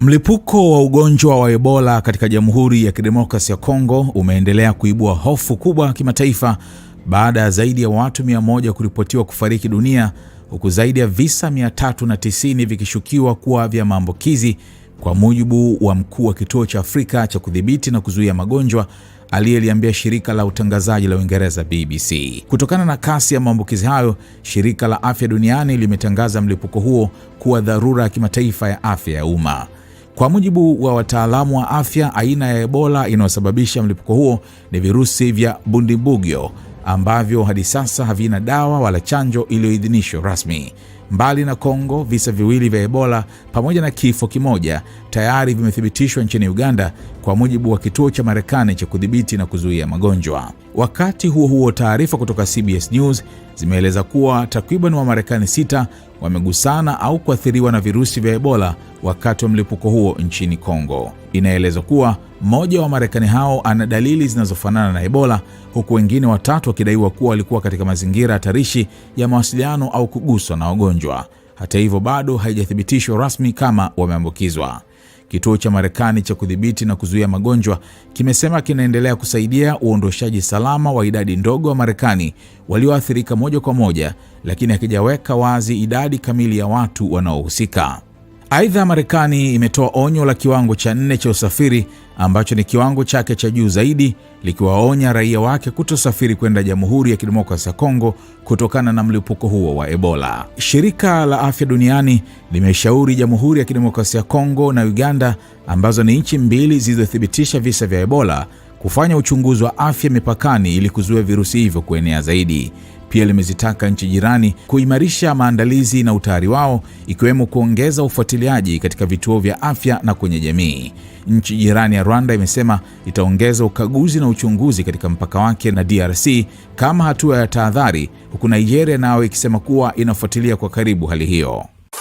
Mlipuko wa ugonjwa wa Ebola katika Jamhuri ya Kidemokrasia ya Kongo umeendelea kuibua hofu kubwa kimataifa baada ya zaidi ya watu 100 kuripotiwa kufariki dunia, huku zaidi ya visa 390 vikishukiwa kuwa vya maambukizi, kwa mujibu wa mkuu wa kituo cha Afrika cha kudhibiti na kuzuia magonjwa aliyeliambia shirika la utangazaji la Uingereza BBC. Kutokana na kasi ya maambukizi hayo, shirika la afya duniani limetangaza mlipuko huo kuwa dharura ya kimataifa ya afya ya umma. Kwa mujibu wa wataalamu wa afya, aina ya Ebola inayosababisha mlipuko huo ni virusi vya Bundibugyo ambavyo hadi sasa havina dawa wala chanjo iliyoidhinishwa rasmi. Mbali na Kongo, visa viwili vya Ebola pamoja na kifo kimoja tayari vimethibitishwa nchini Uganda, kwa mujibu wa kituo cha Marekani cha kudhibiti na kuzuia magonjwa. Wakati huo huo, taarifa kutoka CBS News zimeeleza kuwa takriban Wamarekani 6 wamegusana au kuathiriwa na virusi vya Ebola wakati wa mlipuko huo nchini Kongo. Inaelezwa kuwa mmoja wa Marekani hao ana dalili zinazofanana na Ebola, huku wengine 3 wakidaiwa kuwa walikuwa katika mazingira hatarishi ya mawasiliano au kuguswa na wagonjwa. Hata hivyo, bado haijathibitishwa rasmi kama wameambukizwa. Kituo cha Marekani cha kudhibiti na kuzuia magonjwa kimesema kinaendelea kusaidia uondoshaji salama wa idadi ndogo wa Marekani walioathirika moja kwa moja, lakini hakijaweka wazi idadi kamili ya watu wanaohusika. Aidha, Marekani imetoa onyo la kiwango cha 4 cha usafiri ambacho ni kiwango chake cha juu zaidi, likiwaonya raia wake kutosafiri kwenda Jamhuri ya Kidemokrasia ya Kongo kutokana na mlipuko huo wa Ebola. Shirika la Afya Duniani limeshauri Jamhuri ya Kidemokrasia ya Kongo na Uganda, ambazo ni nchi mbili zilizothibitisha visa vya Ebola, kufanya uchunguzi wa afya mipakani ili kuzuia virusi hivyo kuenea zaidi. Pia limezitaka nchi jirani kuimarisha maandalizi na utayari wao, ikiwemo kuongeza ufuatiliaji katika vituo vya afya na kwenye jamii. Nchi jirani ya Rwanda imesema itaongeza ukaguzi na uchunguzi katika mpaka wake na DRC kama hatua ya tahadhari, huku Nigeria nayo ikisema kuwa inafuatilia kwa karibu hali hiyo.